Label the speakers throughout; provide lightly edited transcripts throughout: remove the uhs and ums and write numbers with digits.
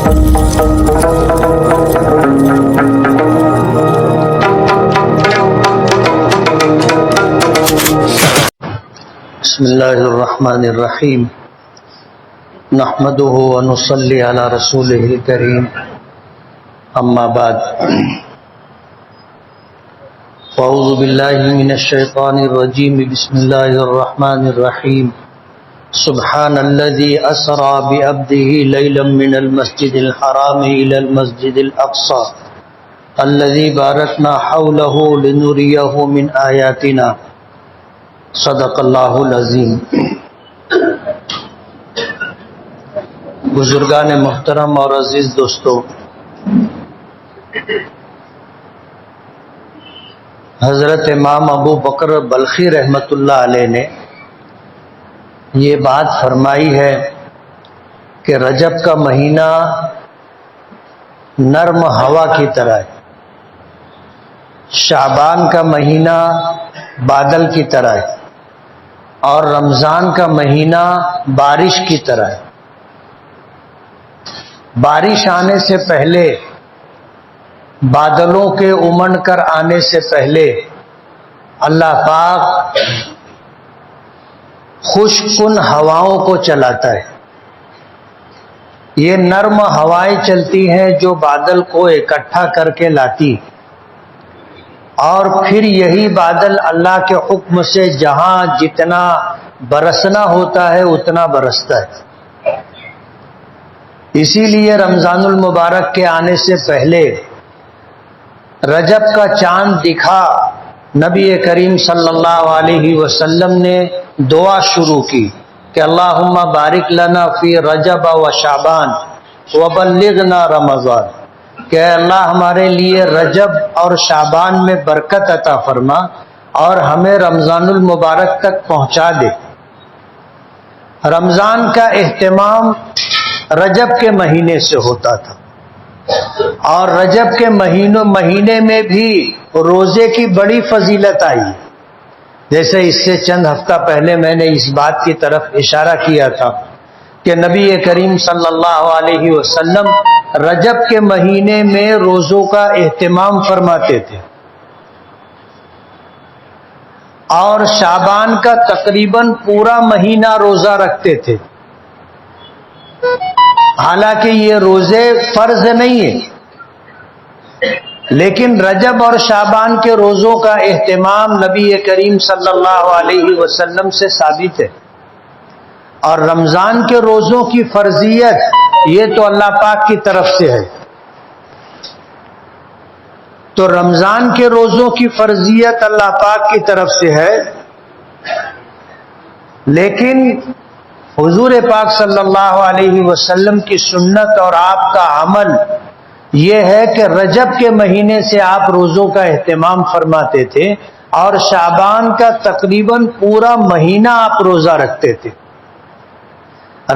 Speaker 1: بسم اللہ الرحمن الرحیم نحمده ونصلی علی رسوله الکریم اما بعد اعوذ باللہ من الشیطان الرجیم بسم اللہ الرحمن الرحیم سبحان الذي اسرى بعبده ليلا من المسجد الحرام الى المسجد الاقصى الذي باركنا حوله لنريه من آیاتنا صدق اللہ العظیم۔ بزرگان محترم اور عزیز دوستو، حضرت امام ابو بکر بلخی رحمۃ اللہ علیہ نے یہ بات فرمائی ہے کہ رجب کا مہینہ نرم ہوا کی طرح ہے، شعبان کا مہینہ بادل کی طرح ہے، اور رمضان کا مہینہ بارش کی طرح ہے۔ بارش آنے سے پہلے، بادلوں کے امنڈ کر آنے سے پہلے اللہ پاک خشک کن ہواؤں کو چلاتا ہے۔ یہ نرم ہوائیں چلتی ہیں جو بادل کو اکٹھا کر کے لاتی، اور پھر یہی بادل اللہ کے حکم سے جہاں جتنا برسنا ہوتا ہے اتنا برستا ہے۔ اسی لیے رمضان المبارک کے آنے سے پہلے رجب کا چاند دکھا، نبی کریم صلی اللہ علیہ وسلم نے دعا شروع کی کہ اللہم بارک لنا فی رجب و شعبان وبلغنا رمضان، کہ اللہ ہمارے لیے رجب اور شعبان میں برکت عطا فرما اور ہمیں رمضان المبارک تک پہنچا دے۔ رمضان کا اہتمام رجب کے مہینے سے ہوتا تھا، اور رجب کے مہینے میں بھی روزے کی بڑی فضیلت آئی، جیسے اس سے چند ہفتہ پہلے میں نے اس بات کی طرف اشارہ کیا تھا کہ نبی کریم صلی اللہ علیہ وسلم رجب کے مہینے میں روزوں کا اہتمام فرماتے تھے، اور شعبان کا تقریباً پورا مہینہ روزہ رکھتے تھے۔ حالانکہ یہ روزے فرض نہیں ہیں، لیکن رجب اور شعبان کے روزوں کا اہتمام نبی کریم صلی اللہ علیہ وسلم سے ثابت ہے۔ اور رمضان کے روزوں کی فرضیت یہ تو اللہ پاک کی طرف سے ہے۔ تو رمضان کے روزوں کی فرضیت اللہ پاک کی طرف سے ہے، لیکن حضور پاک صلی اللہ علیہ وسلم کی سنت اور آپ کا عمل یہ ہے کہ رجب کے مہینے سے آپ روزوں کا اہتمام فرماتے تھے، اور شعبان کا تقریباً پورا مہینہ آپ روزہ رکھتے تھے۔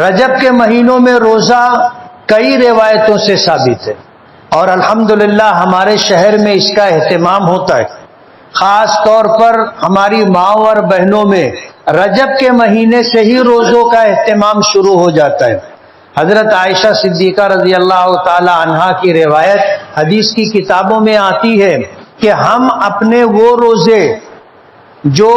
Speaker 1: رجب کے مہینوں میں روزہ کئی روایتوں سے ثابت ہے، اور الحمدللہ ہمارے شہر میں اس کا اہتمام ہوتا ہے۔ خاص طور پر ہماری ماؤں اور بہنوں میں رجب کے مہینے سے ہی روزوں کا اہتمام شروع ہو جاتا ہے۔ حضرت عائشہ صدیقہ رضی اللہ تعالی عنہا کی روایت حدیث کی کتابوں میں آتی ہے کہ ہم اپنے وہ روزے جو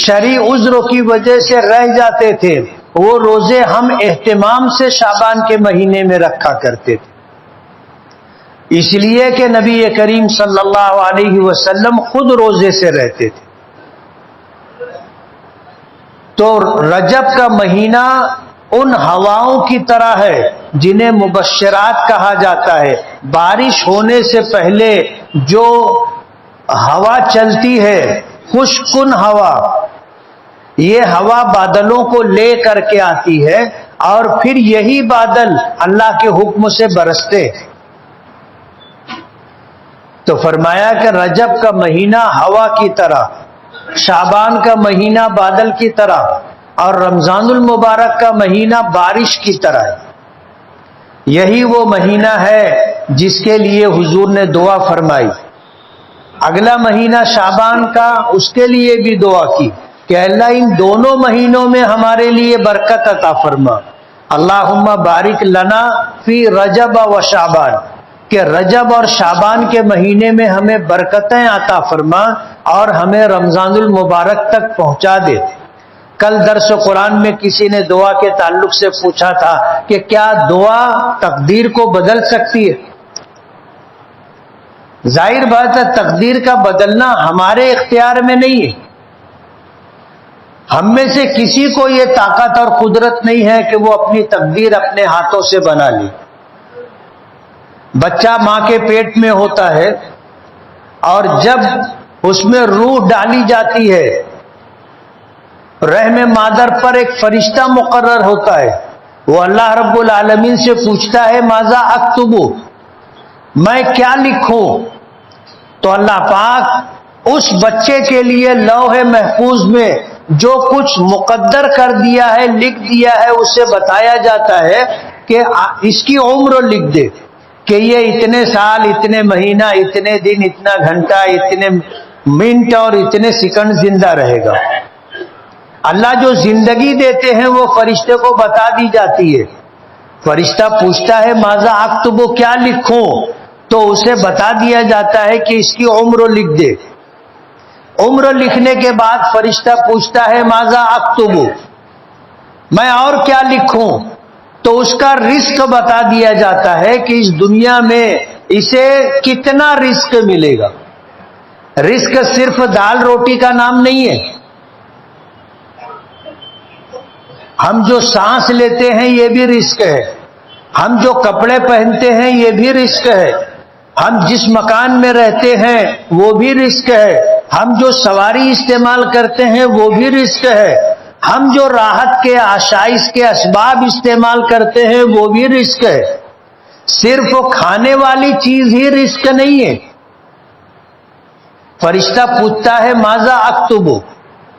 Speaker 1: شرعی عذر کی وجہ سے رہ جاتے تھے، وہ روزے ہم اہتمام سے شعبان کے مہینے میں رکھا کرتے تھے، اس لیے کہ نبی کریم صلی اللہ علیہ وسلم خود روزے سے رہتے تھے۔ تو رجب کا مہینہ ان ہواؤں کی طرح ہے جنہیں مبشرات کہا جاتا ہے۔ بارش ہونے سے پہلے جو ہوا چلتی ہے، خشک کن ہوا، یہ ہوا بادلوں کو لے کر کے آتی ہے، اور پھر یہی بادل اللہ کے حکم سے برستے۔ تو فرمایا کہ رجب کا مہینہ ہوا کی طرح، شعبان کا مہینہ بادل کی طرح، اور رمضان المبارک کا مہینہ بارش کی طرح ہے۔ یہی وہ مہینہ ہے جس کے لیے حضور نے دعا فرمائی۔ اگلا مہینہ شعبان کا، اس کے لیے بھی دعا کی کہ اللہ ان دونوں مہینوں میں ہمارے لیے برکت عطا فرما، اللہم بارک لنا فی رجب و شعبان، کہ رجب اور شعبان کے مہینے میں ہمیں برکتیں عطا فرما اور ہمیں رمضان المبارک تک پہنچا دے۔ کل درس قرآن میں کسی نے دعا کے تعلق سے پوچھا تھا کہ کیا دعا تقدیر کو بدل سکتی ہے؟ ظاہر بات ہے تقدیر کا بدلنا ہمارے اختیار میں نہیں ہے۔ ہم میں سے کسی کو یہ طاقت اور قدرت نہیں ہے کہ وہ اپنی تقدیر اپنے ہاتھوں سے بنا لے۔ بچہ ماں کے پیٹ میں ہوتا ہے اور جب اس میں روح ڈالی جاتی ہے، رحم مادر پر ایک فرشتہ مقرر ہوتا ہے، وہ اللہ رب العالمین سے پوچھتا ہے ماذا اکتب، میں کیا لکھوں؟ تو اللہ پاک اس بچے کے لیے لوح محفوظ میں جو کچھ مقدر کر دیا ہے، لکھ دیا ہے، اسے بتایا جاتا ہے کہ اس کی عمر لکھ دے کہ یہ اتنے سال، اتنے مہینہ، اتنے دن، اتنا گھنٹہ، اتنے منٹ اور اتنے سیکنڈ زندہ رہے گا۔ اللہ جو زندگی دیتے ہیں وہ فرشتے کو بتا دی جاتی ہے۔ فرشتہ پوچھتا ہے ماذا اکتب، کیا لکھوں؟ تو اسے بتا دیا جاتا ہے کہ اس کی عمر لکھ دے۔ عمر لکھنے کے بعد فرشتہ پوچھتا ہے ماذا اکتب، میں اور کیا لکھوں؟ تو اس کا رزق بتا دیا جاتا ہے کہ اس دنیا میں اسے کتنا رزق ملے گا۔ رزق صرف دال روٹی کا نام نہیں ہے۔ ہم جو سانس لیتے ہیں یہ بھی رزق ہے، ہم جو کپڑے پہنتے ہیں یہ بھی رزق ہے، ہم جس مکان میں رہتے ہیں وہ بھی رزق ہے، ہم جو سواری استعمال کرتے ہیں وہ بھی رزق ہے، ہم جو راحت کے آشائش کے اسباب استعمال کرتے ہیں وہ بھی رزق ہے۔ صرف کھانے والی چیز ہی رزق نہیں ہے۔ فرشتہ پوچھتا ہے ماذا اکتب،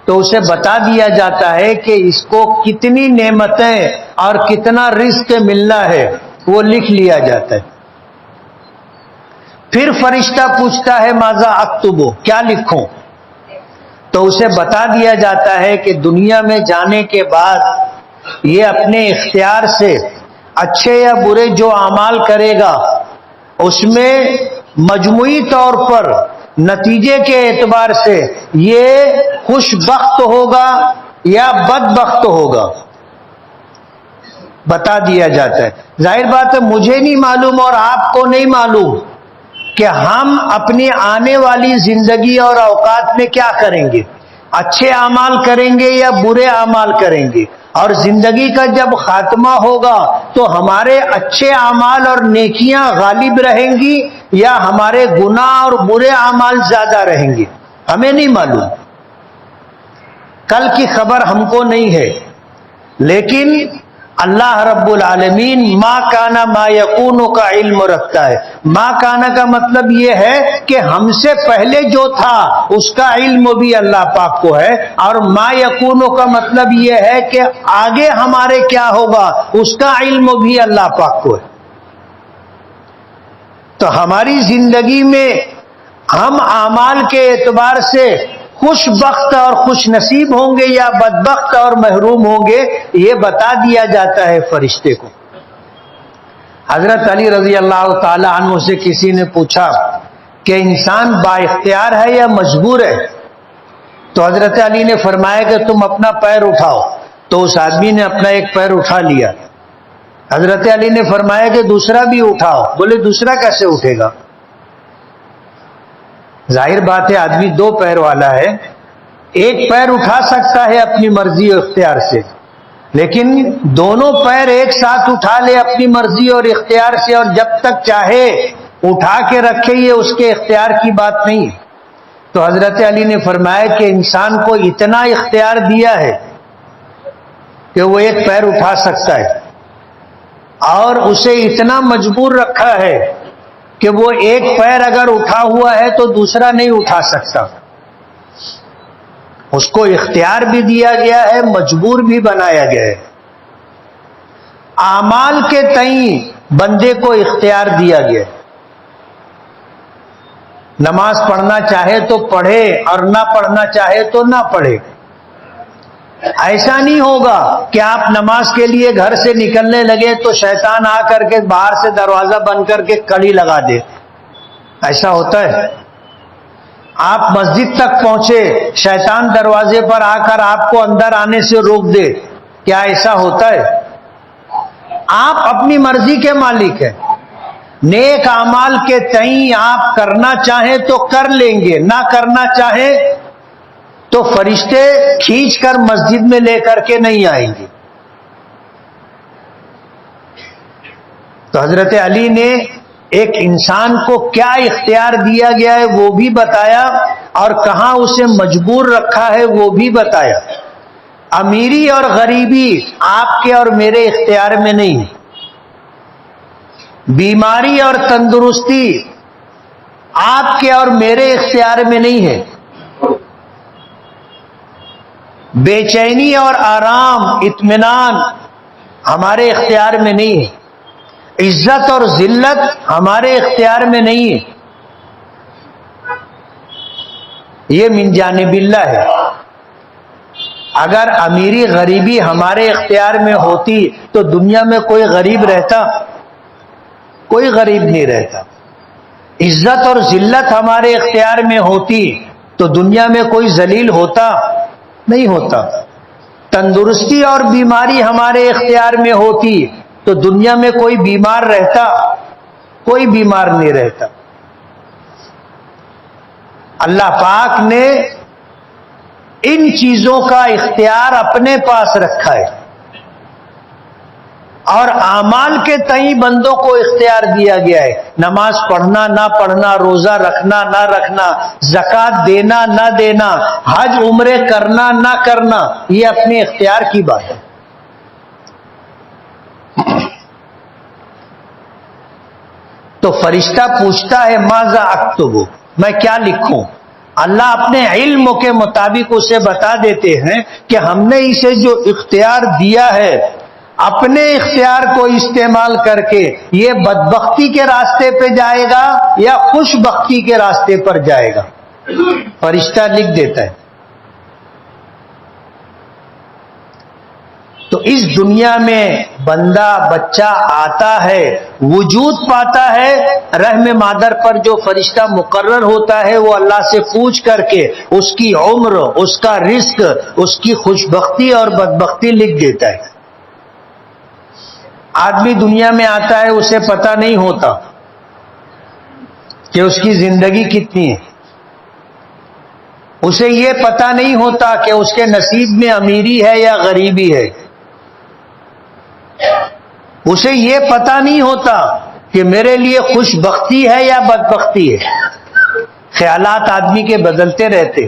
Speaker 1: تو اسے بتا دیا جاتا ہے کہ اس کو کتنی نعمتیں اور کتنا رزق ملنا ہے، وہ لکھ لیا جاتا ہے۔ پھر فرشتہ پوچھتا ہے ماذا اکتب، کیا لکھوں؟ تو اسے بتا دیا جاتا ہے کہ دنیا میں جانے کے بعد یہ اپنے اختیار سے اچھے یا برے جو اعمال کرے گا اس میں مجموعی طور پر نتیجے کے اعتبار سے یہ خوش بخت ہوگا یا بدبخت ہوگا، بتا دیا جاتا ہے۔ ظاہر بات ہے مجھے نہیں معلوم اور آپ کو نہیں معلوم کہ ہم اپنی آنے والی زندگی اور اوقات میں کیا کریں گے، اچھے اعمال کریں گے یا برے اعمال کریں گے، اور زندگی کا جب خاتمہ ہوگا تو ہمارے اچھے اعمال اور نیکیاں غالب رہیں گی یا ہمارے گناہ اور برے اعمال زیادہ رہیں گے، ہمیں نہیں معلوم۔ کل کی خبر ہم کو نہیں ہے، لیکن اللہ رب العالمین ما کانا ما یکون کا علم رکھتا ہے۔ ما کانا کا مطلب یہ ہے کہ ہم سے پہلے جو تھا اس کا علم بھی اللہ پاک کو ہے، اور ما یکون کا مطلب یہ ہے کہ آگے ہمارے کیا ہوگا اس کا علم بھی اللہ پاک کو ہے۔ تو ہماری زندگی میں ہم اعمال کے اعتبار سے خوش بخت اور خوش نصیب ہوں گے یا بدبخت اور محروم ہوں گے، یہ بتا دیا جاتا ہے فرشتے کو۔ حضرت علی رضی اللہ تعالی عنہ سے کسی نے پوچھا کہ انسان با اختیار ہے یا مجبور ہے؟ تو حضرت علی نے فرمایا کہ تم اپنا پیر اٹھاؤ۔ تو اس آدمی نے اپنا ایک پیر اٹھا لیا۔ حضرت علی نے فرمایا کہ دوسرا بھی اٹھاؤ۔ بولے دوسرا کیسے اٹھے گا؟ ظاہر بات ہے آدمی دو پیر والا ہے، ایک پیر اٹھا سکتا ہے اپنی مرضی اور اختیار سے، لیکن دونوں پیر ایک ساتھ اٹھا لے اپنی مرضی اور اختیار سے اور جب تک چاہے اٹھا کے رکھے، یہ اس کے اختیار کی بات نہیں ہے۔ تو حضرت علی نے فرمایا کہ انسان کو اتنا اختیار دیا ہے کہ وہ ایک پیر اٹھا سکتا ہے، اور اسے اتنا مجبور رکھا ہے کہ وہ ایک پیر اگر اٹھا ہوا ہے تو دوسرا نہیں اٹھا سکتا۔ اس کو اختیار بھی دیا گیا ہے، مجبور بھی بنایا گیا ہے۔ اعمال کے تئیں بندے کو اختیار دیا گیا ہے۔ نماز پڑھنا چاہے تو پڑھے اور نہ پڑھنا چاہے تو نہ پڑھے، ایسا نہیں ہوگا کہ آپ نماز کے لیے گھر سے نکلنے لگے تو شیطان آ کر کے باہر سے دروازہ بند کر کے کڑی لگا دے. ایسا ہوتا ہے؟ آپ مسجد تک پہنچے، شیطان دروازے پر آ کر آپ کو اندر آنے سے روک دے، کیا ایسا ہوتا ہے؟ آپ اپنی مرضی کے مالک ہیں. نیک اعمال کے تئیں آپ کرنا چاہیں تو کر لیں گے، نہ کرنا چاہیں تو فرشتے کھینچ کر مسجد میں لے کر کے نہیں آئیں گے. تو حضرت علی نے ایک انسان کو کیا اختیار دیا گیا ہے وہ بھی بتایا، اور کہاں اسے مجبور رکھا ہے وہ بھی بتایا. امیری اور غریبی آپ کے اور میرے اختیار میں نہیں، بیماری اور تندرستی آپ کے اور میرے اختیار میں نہیں ہے، بے چینی اور آرام اطمینان ہمارے اختیار میں نہیں ہے، عزت اور ذلت ہمارے اختیار میں نہیں ہے، یہ من جانب اللہ ہے. اگر امیری غریبی ہمارے اختیار میں ہوتی تو دنیا میں کوئی غریب رہتا؟ کوئی غریب نہیں رہتا. عزت اور ذلت ہمارے اختیار میں ہوتی تو دنیا میں کوئی ذلیل ہوتا؟ نہیں ہوتا. تندرستی اور بیماری ہمارے اختیار میں ہوتی تو دنیا میں کوئی بیمار رہتا؟ کوئی بیمار نہیں رہتا. اللہ پاک نے ان چیزوں کا اختیار اپنے پاس رکھا ہے، اور اعمال کے تئیں بندوں کو اختیار دیا گیا ہے. نماز پڑھنا نہ پڑھنا، روزہ رکھنا نہ رکھنا، زکوٰۃ دینا نہ دینا، حج عمرے کرنا نہ کرنا، یہ اپنے اختیار کی بات ہے. تو فرشتہ پوچھتا ہے ماذا اکتب، میں کیا لکھوں؟ اللہ اپنے علم کے مطابق اسے بتا دیتے ہیں کہ ہم نے اسے جو اختیار دیا ہے اپنے اختیار کو استعمال کر کے یہ بدبختی کے راستے پہ جائے گا یا خوش بختی کے راستے پر جائے گا. فرشتہ لکھ دیتا ہے. تو اس دنیا میں بندہ بچہ آتا ہے، وجود پاتا ہے، رحم مادر پر جو فرشتہ مقرر ہوتا ہے وہ اللہ سے پوچھ کر کے اس کی عمر، اس کا رزق، اس کی خوش بختی اور بدبختی لکھ دیتا ہے. آدمی دنیا میں آتا ہے، اسے پتہ نہیں ہوتا کہ اس کی زندگی کتنی ہے، اسے یہ پتہ نہیں ہوتا کہ اس کے نصیب میں امیری ہے یا غریبی ہے، اسے یہ پتہ نہیں ہوتا کہ میرے لیے خوش بختی ہے یا بدبختی ہے. خیالات آدمی کے بدلتے رہتے.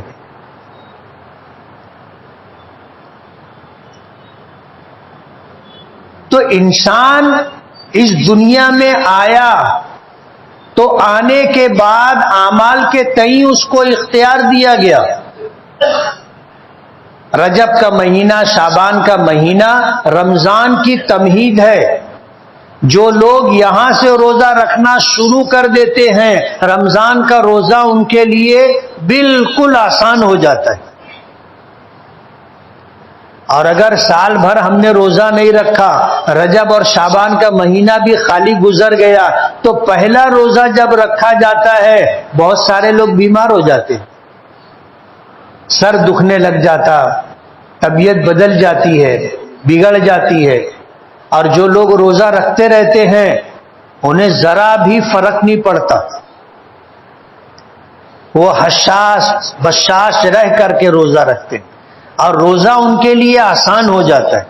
Speaker 1: تو انسان اس دنیا میں آیا تو آنے کے بعد اعمال کے تئیں اس کو اختیار دیا گیا. رجب کا مہینہ، شعبان کا مہینہ رمضان کی تمہید ہے. جو لوگ یہاں سے روزہ رکھنا شروع کر دیتے ہیں رمضان کا روزہ ان کے لیے بالکل آسان ہو جاتا ہے. اور اگر سال بھر ہم نے روزہ نہیں رکھا، رجب اور شعبان کا مہینہ بھی خالی گزر گیا، تو پہلا روزہ جب رکھا جاتا ہے بہت سارے لوگ بیمار ہو جاتے ہیں، سر دکھنے لگ جاتا، طبیعت بدل جاتی ہے، بگڑ جاتی ہے. اور جو لوگ روزہ رکھتے رہتے ہیں انہیں ذرا بھی فرق نہیں پڑتا، وہ حساس بشاش رہ کر کے روزہ رکھتے ہیں اور روزہ ان کے لیے آسان ہو جاتا ہے.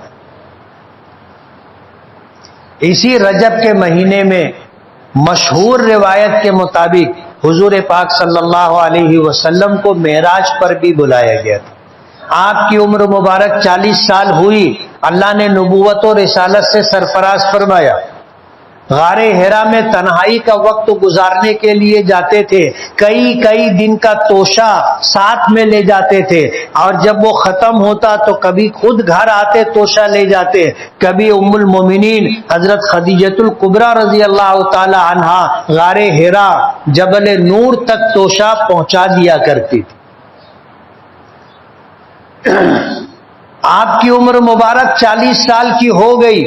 Speaker 1: اسی رجب کے مہینے میں مشہور روایت کے مطابق حضور پاک صلی اللہ علیہ وسلم کو معراج پر بھی بلایا گیا تھا. آپ کی عمر مبارک 40 سال ہوئی، اللہ نے نبوت و رسالت سے سرفراز فرمایا. غار حرا میں تنہائی کا وقت گزارنے کے لیے جاتے تھے، کئی دن کا توشہ ساتھ میں لے جاتے تھے، اور جب وہ ختم ہوتا تو کبھی خود گھر آتے توشہ لے جاتے، کبھی ام المومنین حضرت خدیجۃ الکبریٰ رضی اللہ تعالی عنہا غار حرا جبل نور تک توشہ پہنچا دیا کرتی تھی. آپ کی عمر مبارک 40 سال کی ہو گئی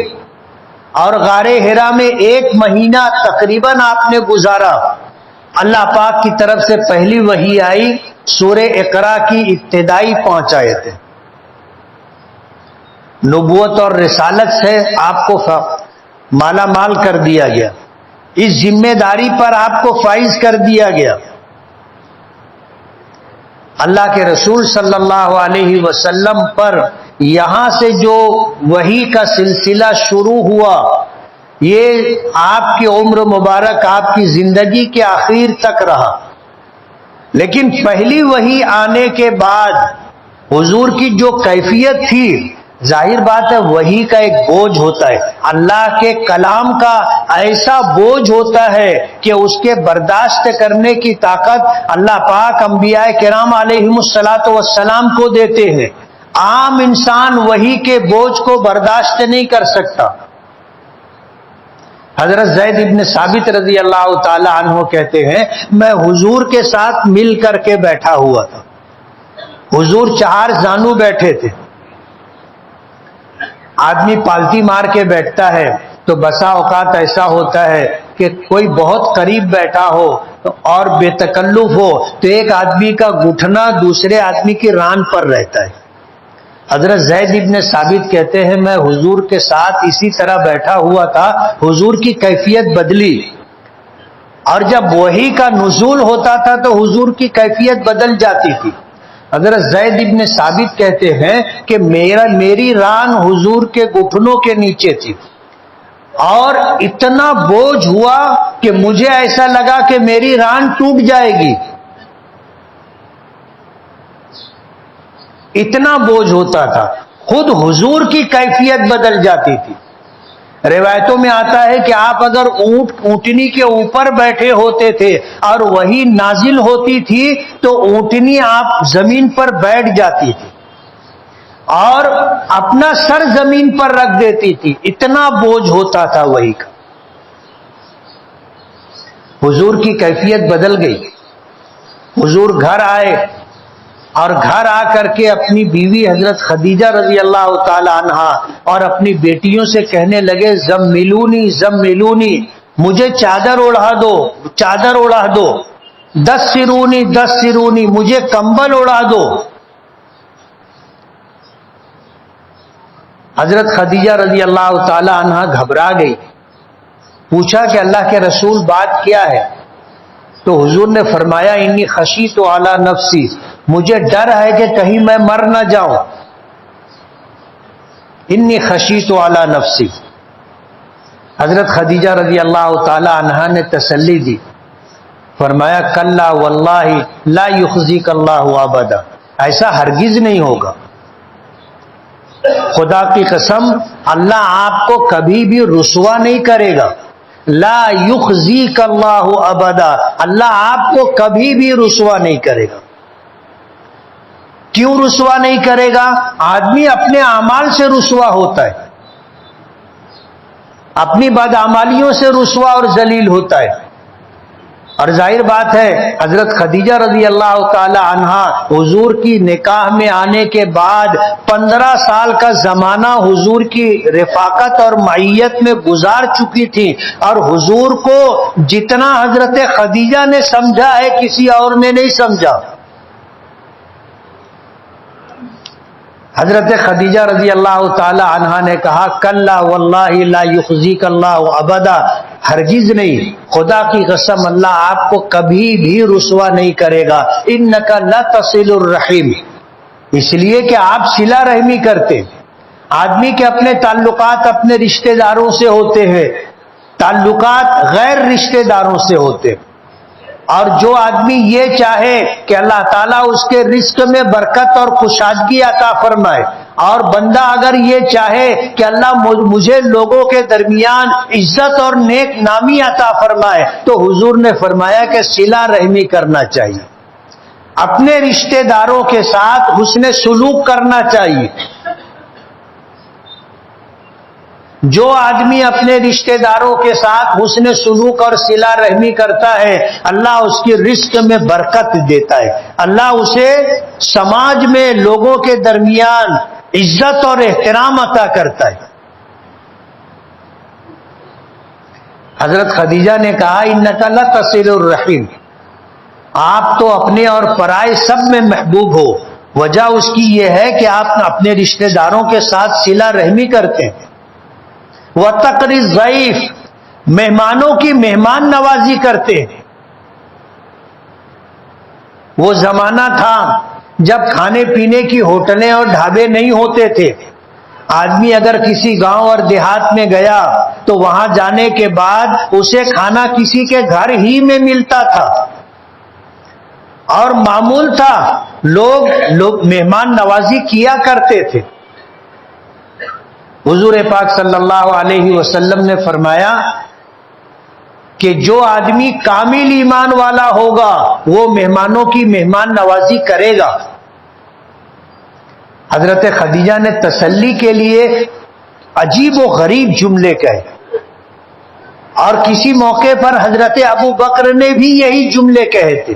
Speaker 1: اور غار حرا میں 1 مہینہ تقریباً آپ نے گزارا. اللہ پاک کی طرف سے پہلی وحی آئی، سورہ اقرا کی ابتدائی 5 آیتیں. نبوت اور رسالت سے آپ کو مالا مال کر دیا گیا، اس ذمہ داری پر آپ کو فائز کر دیا گیا. اللہ کے رسول صلی اللہ علیہ وسلم پر یہاں سے جو وحی کا سلسلہ شروع ہوا، یہ آپ کی عمر مبارک، آپ کی زندگی کے آخر تک رہا. لیکن پہلی وحی آنے کے بعد حضور کی جو کیفیت تھی، ظاہر بات ہے وحی کا ایک بوجھ ہوتا ہے، اللہ کے کلام کا ایسا بوجھ ہوتا ہے کہ اس کے برداشت کرنے کی طاقت اللہ پاک انبیاء کرام علیہم الصلاۃ والسلام کو دیتے ہیں. عام انسان وحی کے بوجھ کو برداشت نہیں کر سکتا. حضرت زید ابن ثابت رضی اللہ تعالی عنہ کہتے ہیں، میں حضور کے ساتھ مل کر کے بیٹھا ہوا تھا. حضور 4 زانو بیٹھے تھے. آدمی پالتی مار کے بیٹھتا ہے تو بسا اوقات ایسا ہوتا ہے کہ کوئی بہت قریب بیٹھا ہو اور بے تکلف ہو تو ایک آدمی کا گھٹنا دوسرے آدمی کی ران پر رہتا ہے. حضرت زید ابن ثابت کہتے ہیں، میں حضور کے ساتھ اسی طرح بیٹھا ہوا تھا، حضور کی کیفیت بدلی، اور جب وحی کا نزول ہوتا تھا تو حضور کی کیفیت بدل جاتی تھی. حضرت زید ابن ثابت کہتے ہیں کہ میری ران حضور کے گھٹنوں کے نیچے تھی، اور اتنا بوجھ ہوا کہ مجھے ایسا لگا کہ میری ران ٹوٹ جائے گی. اتنا بوجھ ہوتا تھا، خود حضور کی کیفیت بدل جاتی تھی. روایتوں میں آتا ہے کہ آپ اگر اونٹنی کے اوپر بیٹھے ہوتے تھے اور وہی نازل ہوتی تھی تو اونٹنی آپ زمین پر بیٹھ جاتی تھی اور اپنا سر زمین پر رکھ دیتی تھی. اتنا بوجھ ہوتا تھا وہی کا. حضور کی کیفیت بدل گئی. حضور گھر آئے اور گھر آ کر کے اپنی بیوی حضرت خدیجہ رضی اللہ تعالی عنہا اور اپنی بیٹیوں سے کہنے لگے، زملونی زملونی، مجھے چادر اوڑھا دو، چادر اوڑھا دو. دثرونی دثرونی، مجھے کمبل اوڑھا دو. حضرت خدیجہ رضی اللہ تعالی عنہا گھبرا گئی. پوچھا کہ اللہ کے رسول بات کیا ہے؟ تو حضور نے فرمایا، انی خشیت علی نفسی، مجھے ڈر ہے کہ کہیں میں مر نہ جاؤں. انی خشیت علی نفسی. حضرت خدیجہ رضی اللہ تعالی عنہا نے تسلی دی، فرمایا کلا واللہ لا یخزیک اللہ ابدا، ایسا ہرگز نہیں ہوگا. خدا کی قسم، اللہ آپ کو کبھی بھی رسوا نہیں کرے گا. لا یخزیک اللہ ابدا، اللہ آپ کو کبھی بھی رسوا نہیں کرے گا. کیوں رسوا نہیں کرے گا؟ آدمی اپنے اعمال سے رسوا ہوتا ہے، اپنی بدعمالیوں سے رسوا اور ذلیل ہوتا ہے. اور ظاہر بات ہے حضرت خدیجہ رضی اللہ تعالی عنہا حضور کی نکاح میں آنے کے بعد 15 سال کا زمانہ حضور کی رفاقت اور معیت میں گزار چکی تھی، اور حضور کو جتنا حضرت خدیجہ نے سمجھا ہے کسی اور نے نہیں سمجھا. حضرت خدیجہ رضی اللہ تعالی عنہا نے کہا کلا واللہ لا یخزیک اللہ ابدا، ہرگز نہیں، خدا کی قسم اللہ آپ کو کبھی بھی رسوا نہیں کرے گا. انک لتصل الرحیم، اس لیے کہ آپ صلہ رحمی کرتے. آدمی کے اپنے تعلقات اپنے رشتہ داروں سے ہوتے ہیں، تعلقات غیر رشتہ داروں سے ہوتے. اور جو آدمی یہ چاہے کہ اللہ تعالیٰ اس کے رزق میں برکت اور خوشحالی عطا فرمائے، اور بندہ اگر یہ چاہے کہ اللہ مجھے لوگوں کے درمیان عزت اور نیک نامی عطا فرمائے، تو حضور نے فرمایا کہ صلہ رحمی کرنا چاہیے، اپنے رشتہ داروں کے ساتھ حسن سلوک کرنا چاہیے. جو آدمی اپنے رشتہ داروں کے ساتھ حسن سلوک اور صلہ رحمی کرتا ہے، اللہ اس کی رزق میں برکت دیتا ہے. اللہ اسے سماج میں لوگوں کے درمیان عزت اور احترام عطا کرتا ہے. حضرت خدیجہ نے کہا انک لتصل الرحم، آپ تو اپنے اور پرائے سب میں محبوب ہو. وجہ اس کی یہ ہے کہ آپ اپنے رشتہ داروں کے ساتھ صلہ رحمی کرتے ہیں. وتقری الضیف، مہمانوں کی مہمان نوازی کرتے ہیں. وہ زمانہ تھا جب کھانے پینے کی ہوٹلیں اور ڈھابے نہیں ہوتے تھے. آدمی اگر کسی گاؤں اور دیہات میں گیا تو وہاں جانے کے بعد اسے کھانا کسی کے گھر ہی میں ملتا تھا، اور معمول تھا لوگ مہمان نوازی کیا کرتے تھے. حضور پاک صلی اللہ علیہ وسلم نے فرمایا کہ جو آدمی کامل ایمان والا ہوگا وہ مہمانوں کی مہمان نوازی کرے گا. حضرت خدیجہ نے تسلی کے لیے عجیب و غریب جملے کہے، اور کسی موقع پر حضرت ابو بکر نے بھی یہی جملے کہے تھے.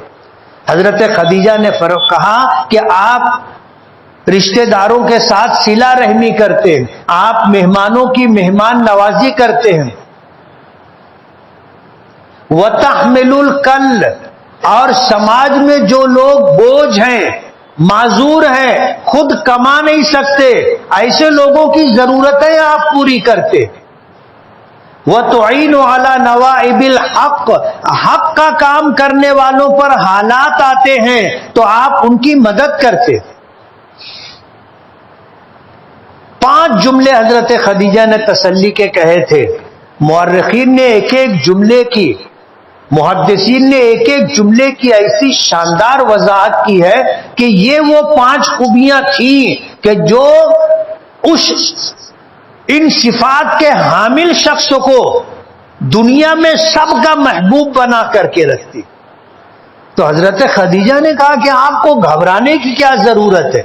Speaker 1: حضرت خدیجہ نے کہا کہ آپ رشتہ داروں کے ساتھ صلہ رحمی کرتے ہیں، آپ مہمانوں کی مہمان نوازی کرتے ہیں. وَتَحْمِلُ الْكَلَّ، اور سماج میں جو لوگ بوجھ ہیں، معذور ہیں، خود کما نہیں سکتے، ایسے لوگوں کی ضرورتیں آپ پوری کرتے. وَتُعِينُ عَلَى نَوَائِبِ الْحَقِّ، حق کا کام کرنے والوں پر حالات آتے ہیں تو آپ ان کی مدد کرتے. 5 جملے حضرت خدیجہ نے تسلی کے کہے تھے. مورخین نے ایک ایک جملے کی، محدثین نے ایک ایک جملے کی ایسی شاندار وضاحت کی ہے کہ یہ وہ 5 خوبیاں تھیں کہ جو ان صفات کے حامل شخص کو دنیا میں سب کا محبوب بنا کر کے رکھتی. تو حضرت خدیجہ نے کہا کہ آپ کو گھبرانے کی کیا ضرورت ہے،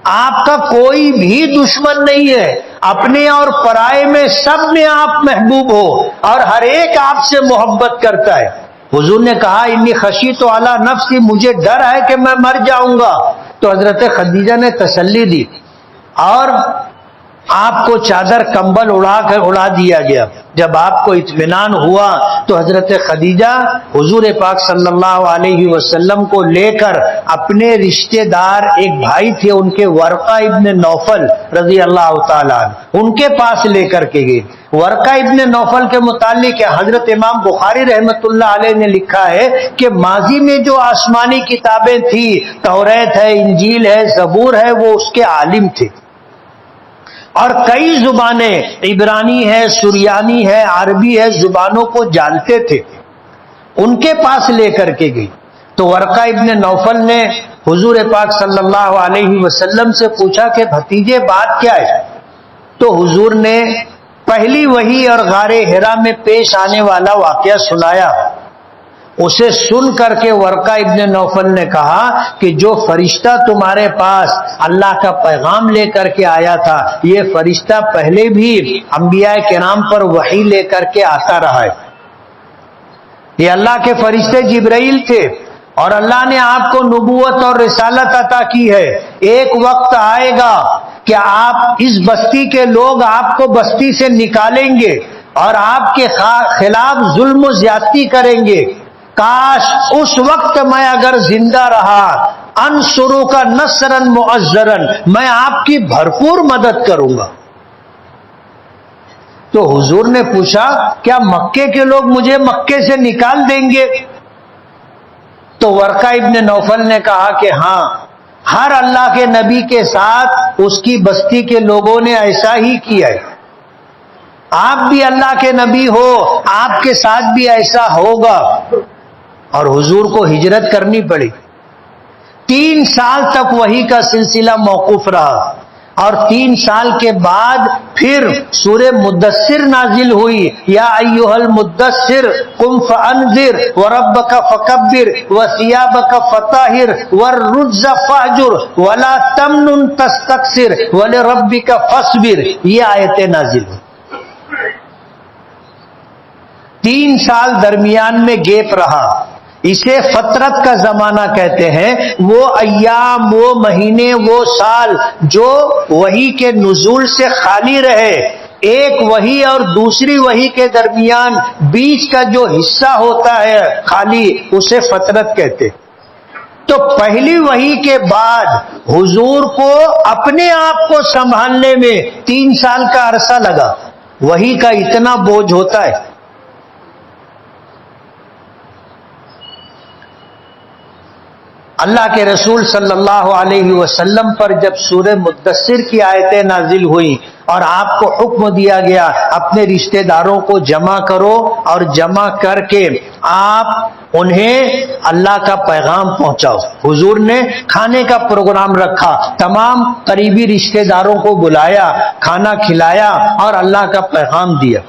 Speaker 1: آپ کا کوئی بھی دشمن نہیں ہے، اپنے اور پرائے میں سب میں آپ محبوب ہو اور ہر ایک آپ سے محبت کرتا ہے. حضور نے کہا انی خشیت علی نفسی، مجھے ڈر ہے کہ میں مر جاؤں گا. تو حضرت خدیجہ نے تسلی دی اور آپ کو چادر کمبل اڑا دیا گیا. جب آپ کو اطمینان ہوا تو حضرت خدیجہ حضور پاک صلی اللہ علیہ وسلم کو لے کر اپنے رشتہ دار ایک بھائی تھے ان کے، ورقہ ابن نوفل رضی اللہ تعالیٰ عنہ، ان کے پاس لے کر کے گئے. ورقہ ابن نوفل کے متعلق حضرت امام بخاری رحمۃ اللہ علیہ نے لکھا ہے کہ ماضی میں جو آسمانی کتابیں تھی، توریت ہے، انجیل ہے، زبور ہے، وہ اس کے عالم تھے، اور کئی زبانیں، عبرانی ہے، سریانی ہے، عربی ہے، زبانوں کو جانتے تھے. ان کے پاس لے کر کے گئی تو ورقہ ابن نوفل نے حضور پاک صلی اللہ علیہ وسلم سے پوچھا کہ بھتیجے بات کیا ہے. تو حضور نے پہلی وحی اور غار حرا میں پیش آنے والا واقعہ سنایا. اسے سن کر کے ورقہ ابن نوفل نے کہا کہ جو فرشتہ تمہارے پاس اللہ کا پیغام لے کر کے آیا تھا، یہ فرشتہ پہلے بھی انبیاء کرام پر وحی لے کر کے آتا رہا ہے. یہ اللہ کے فرشتے جبرائیل تھے اور اللہ نے آپ کو نبوت اور رسالت عطا کی ہے. ایک وقت آئے گا کہ آپ اس بستی کے لوگ آپ کو بستی سے نکالیں گے اور آپ کے خلاف ظلم و زیادتی کریں گے. کاش اس وقت میں اگر زندہ رہا، انصرو کا نصرن معزرن، میں آپ کی بھرپور مدد کروں گا. تو حضور نے پوچھا کیا مکے کے لوگ مجھے مکے سے نکال دیں گے؟ تو ورقہ ابن نوفل نے کہا کہ ہاں، ہر اللہ کے نبی کے ساتھ اس کی بستی کے لوگوں نے ایسا ہی کیا ہے. آپ بھی اللہ کے نبی ہو، آپ کے ساتھ بھی ایسا ہوگا. اور حضور کو ہجرت کرنی پڑی. 3 سال تک وحی کا سلسلہ موقوف رہا، اور 3 سال کے بعد پھر سورہ مدثر نازل ہوئی. یا ایھا المدثر قم فانذر وربک فکبر وثیابک فطہر والرجز فاہجر ولا تمنن تستکثر ولربک فاصبر. یہ آیتیں نازل ہوئی. 3 سال درمیان میں گیپ رہا. اسے فطرت کا زمانہ کہتے ہیں، وہ ایام، وہ مہینے، وہ سال جو وحی کے نزول سے خالی رہے، ایک وحی اور دوسری وحی کے درمیان بیچ کا جو حصہ ہوتا ہے خالی، اسے فطرت کہتے۔ تو پہلی وحی کے بعد حضور کو اپنے آپ کو سنبھالنے میں 3 سال کا عرصہ لگا۔ وحی کا اتنا بوجھ ہوتا ہے۔ اللہ کے رسول صلی اللہ علیہ وسلم پر جب سورہ مدثر کی آیتیں نازل ہوئیں اور آپ کو حکم دیا گیا اپنے رشتہ داروں کو جمع کرو، اور جمع کر کے آپ انہیں اللہ کا پیغام پہنچاؤ، حضور نے کھانے کا پروگرام رکھا، تمام قریبی رشتہ داروں کو بلایا، کھانا کھلایا اور اللہ کا پیغام دیا۔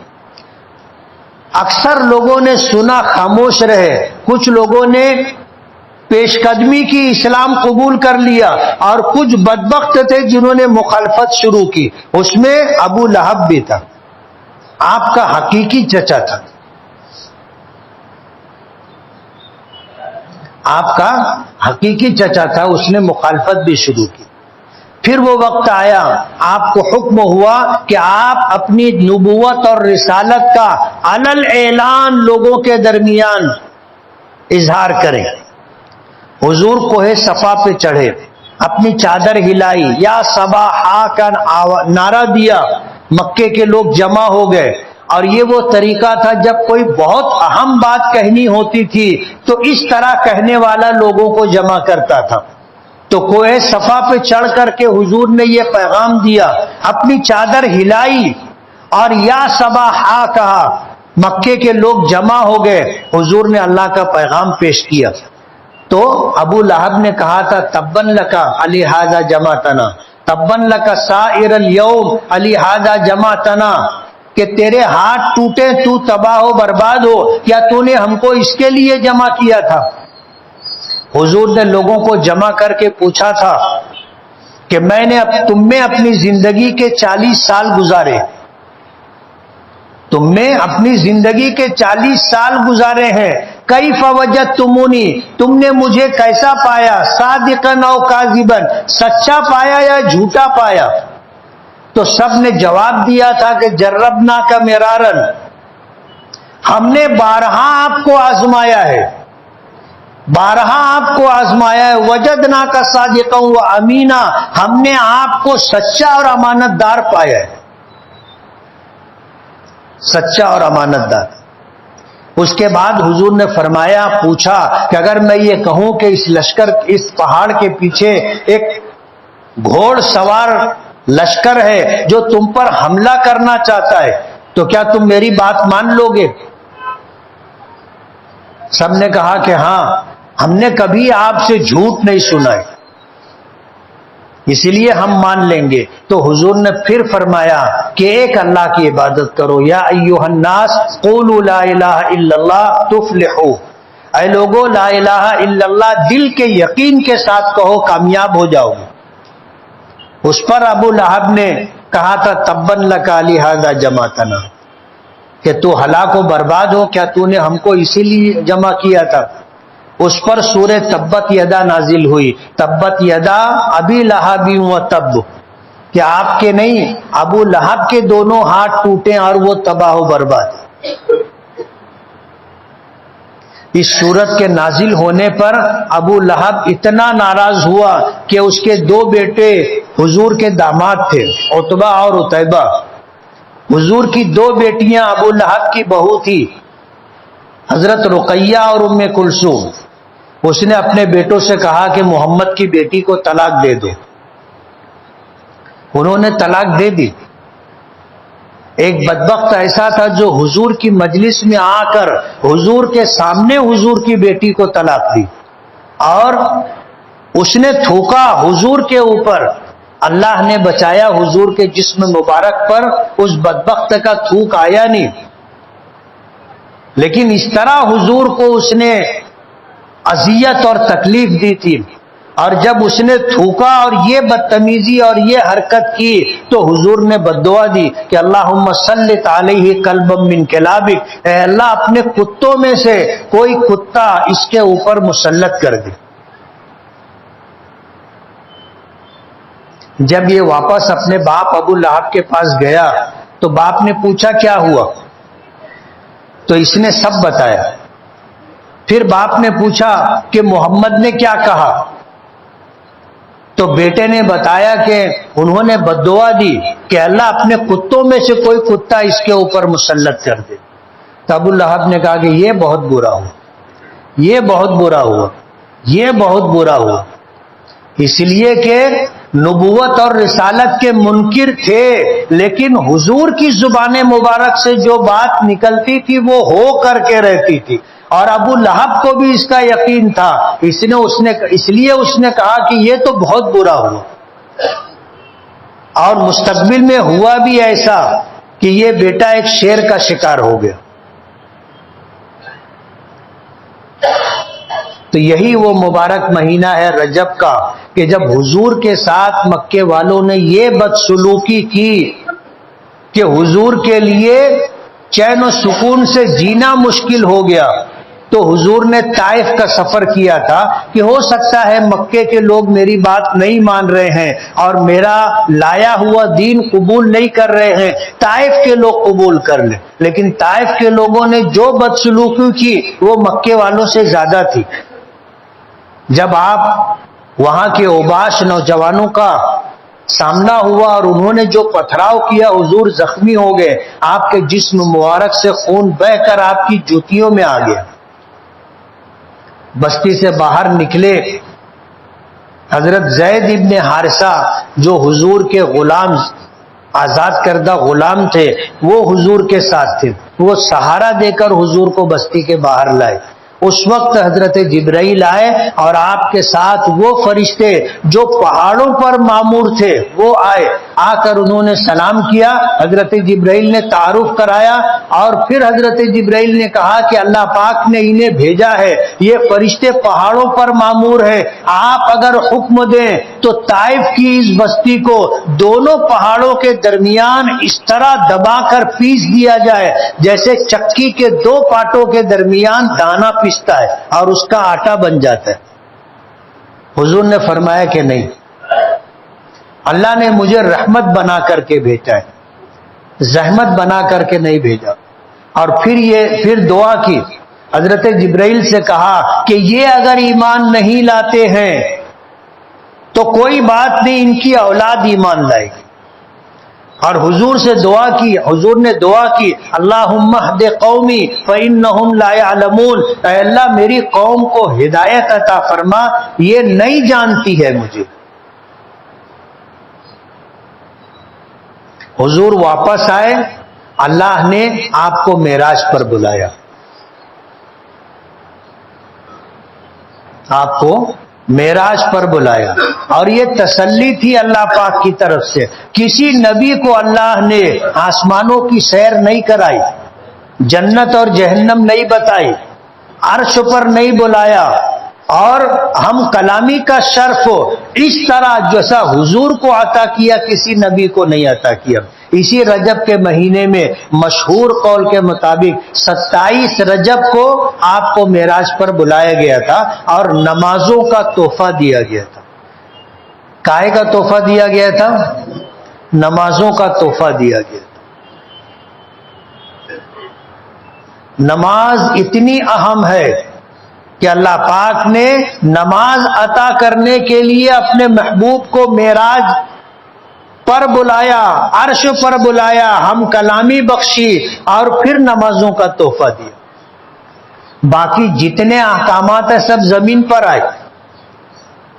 Speaker 1: اکثر لوگوں نے سنا، خاموش رہے، کچھ لوگوں نے پیش قدمی کی، اسلام قبول کر لیا، اور کچھ بدبخت تھے جنہوں نے مخالفت شروع کی۔ اس میں ابو لہب بھی تھا، آپ کا حقیقی چچا تھا، آپ کا حقیقی چچا تھا، اس نے مخالفت بھی شروع کی۔ پھر وہ وقت آیا، آپ کو حکم ہوا کہ آپ اپنی نبوت اور رسالت کا علل اعلان لوگوں کے درمیان اظہار کریں۔ حضور کوہ صفا پہ چڑھے، اپنی چادر ہلائی، یا صباحا کا نعرہ دیا، مکے کے لوگ جمع ہو گئے۔ اور یہ وہ طریقہ تھا جب کوئی بہت اہم بات کہنی ہوتی تھی تو اس طرح کہنے والا لوگوں کو جمع کرتا تھا۔ تو کوہ صفا پہ چڑھ کر کے حضور نے یہ پیغام دیا، اپنی چادر ہلائی اور یا صباحا کہا، مکے کے لوگ جمع ہو گئے، حضور نے اللہ کا پیغام پیش کیا۔ تو ابو لہب نے کہا تھا، تبن لکا علی ھذا جمعتنا، تبن لکا سائر الیوم علی ھذا جمعتنا، کہ تیرے ہاتھ ٹوٹے، تو تباہ و برباد ہو، کیا تو نے ہم کو اس کے لیے جمع کیا تھا؟ حضور نے لوگوں کو جمع کر کے پوچھا تھا کہ میں نے تم میں اپنی زندگی کے 40 سال گزارے، تم میں اپنی زندگی کے 40 سال گزارے ہیں، کیف وجدتمونی، تم نے مجھے کیسا پایا، صادقا او کاذبا، سچا پایا یا جھوٹا پایا؟ تو سب نے جواب دیا تھا کہ جربنا کا مرارن، ہم نے بارہا آپ کو آزمایا ہے، بارہا آپ کو آزمایا ہے، وجدنا کا صادقا و امینا، ہم نے آپ کو سچا اور امانت دار پایا ہے، سچا اور امانت دار۔ اس کے بعد حضور نے فرمایا، پوچھا کہ اگر میں یہ کہوں کہ اس لشکر، اس پہاڑ کے پیچھے ایک گھوڑ سوار لشکر ہے جو تم پر حملہ کرنا چاہتا ہے، تو کیا تم میری بات مان لو گے؟ سب نے کہا کہ ہاں، ہم نے کبھی آپ سے جھوٹ نہیں سنا ہے، اسی لیے ہم مان لیں گے۔ تو حضور نے پھر فرمایا کہ ایک اللہ کی عبادت کرو، یا ایھا الناس قولوا لا الہ الا اللہ تفلحوا، اے لوگو لا الہ الا اللہ دل کے یقین کے ساتھ کہو، کامیاب ہو جاؤ گے۔ اس پر ابو لہب نے کہا تھا، تبن لک علی ھذا جمعتنا، کہ تو ہلاک و برباد ہو، کیا تو نے ہم کو اسی لیے جمع کیا تھا؟ اس پر سورہ تبت یدا نازل ہوئی، تبت یدا ابی لہب و تب، کہ آپ کے نہیں، ابو لہب کے دونوں ہاتھ ٹوٹے اور وہ تباہ و برباد۔ اس سورت کے نازل ہونے پر ابو لہب اتنا ناراض ہوا کہ اس کے 2 بیٹے حضور کے داماد تھے، عتبہ اور عتیبہ۔ حضور کی 2 بیٹیاں ابو لہب کی بہو تھی، حضرت رقیہ اور ام کلثوم۔ اس نے اپنے بیٹوں سے کہا کہ محمد کی بیٹی کو طلاق دے دو، انہوں نے طلاق دے دی۔ ایک بدبخت ایسا تھا جو حضور کی مجلس میں آ کر حضور کے سامنے حضور کی بیٹی کو طلاق دی، اور اس نے تھوکا حضور کے اوپر۔ اللہ نے بچایا، حضور کے جسم مبارک پر اس بدبخت کا تھوک آیا نہیں، لیکن اس طرح حضور کو اس نے اذیت اور تکلیف دی تھی۔ اور جب اس نے تھوکا اور یہ بدتمیزی اور یہ حرکت کی تو حضور نے بددعا دی کہ اللہم سلط علیہ کلبا من کلابک، اے اللہ اپنے کتوں میں سے کوئی کتا اس کے اوپر مسلط کر دے۔ جب یہ واپس اپنے باپ ابو لہب کے پاس گیا تو باپ نے پوچھا کیا ہوا، تو اس نے سب بتایا۔ پھر باپ نے پوچھا کہ محمد نے کیا کہا، تو بیٹے نے بتایا کہ انہوں نے بددعا دی کہ اللہ اپنے کتوں میں سے کوئی کتا اس کے اوپر مسلط کر دے۔ تو ابو لہب نے کہا کہ یہ بہت برا ہوا، یہ بہت برا ہوا، یہ بہت برا ہوا، اس لیے کہ نبوت اور رسالت کے منکر تھے، لیکن حضور کی زبان مبارک سے جو بات نکلتی تھی وہ ہو کر کے رہتی تھی، اور ابو لہب کو بھی اس کا یقین تھا، اس لیے اس نے کہا کہ یہ تو بہت برا ہوا۔ اور مستقبل میں ہوا بھی ایسا کہ یہ بیٹا ایک شیر کا شکار ہو گیا۔ تو یہی وہ مبارک مہینہ ہے رجب کا کہ جب حضور کے ساتھ مکے والوں نے یہ بدسلوکی کی کہ حضور کے لیے چین و سکون سے جینا مشکل ہو گیا، تو حضور نے طائف کا سفر کیا تھا کہ ہو سکتا ہے مکے کے لوگ میری بات نہیں مان رہے ہیں اور میرا لایا ہوا دین قبول نہیں کر رہے ہیں، طائف کے لوگ قبول کر لیں، لیکن طائف کے لوگوں نے جو بدسلوکی کی وہ مکے والوں سے زیادہ تھی۔ جب آپ وہاں کے اوباش نوجوانوں کا سامنا ہوا اور انہوں نے جو پتھراؤ کیا، حضور زخمی ہو گئے، آپ کے جسم مبارک سے خون بہہ کر آپ کی جوتیوں میں آ گیا۔ بستی سے باہر نکلے، حضرت زید ابن حارثہ جو حضور کے غلام، آزاد کردہ غلام تھے، وہ حضور کے ساتھ تھے، وہ سہارا دے کر حضور کو بستی کے باہر لائے۔ اس وقت حضرت جبرائیل آئے اور آپ کے ساتھ وہ فرشتے جو پہاڑوں پر مامور تھے وہ آئے، آ کر انہوں نے سلام کیا، حضرت جبرائیل نے تعارف کرایا، اور پھر حضرت جبرائیل نے کہا کہ اللہ پاک نے انہیں بھیجا ہے، یہ فرشتے پہاڑوں پر مامور ہیں، آپ اگر حکم دیں تو طائف کی اس بستی کو دونوں پہاڑوں کے درمیان اس طرح دبا کر پیس دیا جائے جیسے چکی کے دو پاٹوں کے درمیان دانا پیستا ہے اور اس کا آٹا بن جاتا ہے۔ حضور نے فرمایا کہ نہیں، اللہ نے مجھے رحمت بنا کر کے بھیجا ہے، زحمت بنا کر کے نہیں بھیجا۔ اور پھر دعا کی، حضرت جبرائیل سے کہا کہ یہ اگر ایمان نہیں لاتے ہیں تو کوئی بات نہیں، ان کی اولاد ایمان لائے گی۔ اور حضور سے دعا کی، حضور نے دعا کی، اللہم اہد قومی فإنہم لا یعلمون، اے اللہ میری قوم کو ہدایت عطا فرما، یہ نہیں جانتی ہے مجھے۔ حضور واپس آئے، اللہ نے آپ کو معراج پر بلایا، آپ کو معراج پر بلایا، اور یہ تسلی تھی اللہ پاک کی طرف سے۔ کسی نبی کو اللہ نے آسمانوں کی سیر نہیں کرائی، جنت اور جہنم نہیں بتائی، عرش پر نہیں بلایا، اور ہم کلامی کا شرف اس طرح جیسا حضور کو عطا کیا کسی نبی کو نہیں عطا کیا۔ اسی رجب کے مہینے میں مشہور قول کے مطابق 27 رجب کو آپ کو معراج پر بلایا گیا تھا اور نمازوں کا تحفہ دیا گیا تھا۔ کائے کا تحفہ دیا گیا تھا؟ نمازوں کا تحفہ دیا گیا تھا۔ نماز اتنی اہم ہے کہ اللہ پاک نے نماز عطا کرنے کے لیے اپنے محبوب کو معراج پر بلایا، عرش پر بلایا، ہم کلامی بخشی، اور پھر نمازوں کا تحفہ دیا۔ باقی جتنے احکامات ہیں سب زمین پر آئے،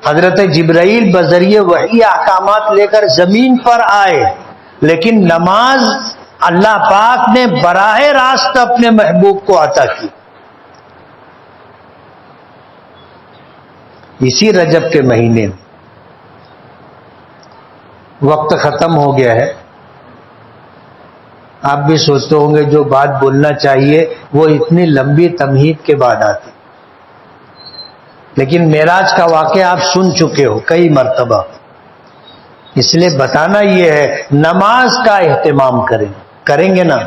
Speaker 1: حضرت جبرائیل بذریعہ وحی احکامات لے کر زمین پر آئے، لیکن نماز اللہ پاک نے براہ راست اپنے محبوب کو عطا کی۔ اسی رجب کے مہینے میں، وقت ختم ہو گیا ہے، آپ بھی سوچتے ہوں گے جو بات بولنا چاہیے وہ اتنی لمبی تمہید کے بعد آتی، لیکن معراج کا واقعہ آپ سن چکے ہو کئی مرتبہ، اس لیے بتانا یہ ہے نماز کا اہتمام کریں گے نا؟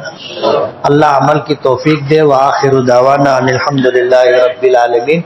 Speaker 1: اللہ عمل کی توفیق دے۔ وآخر دعوانا ان الحمد للہ رب العالمین۔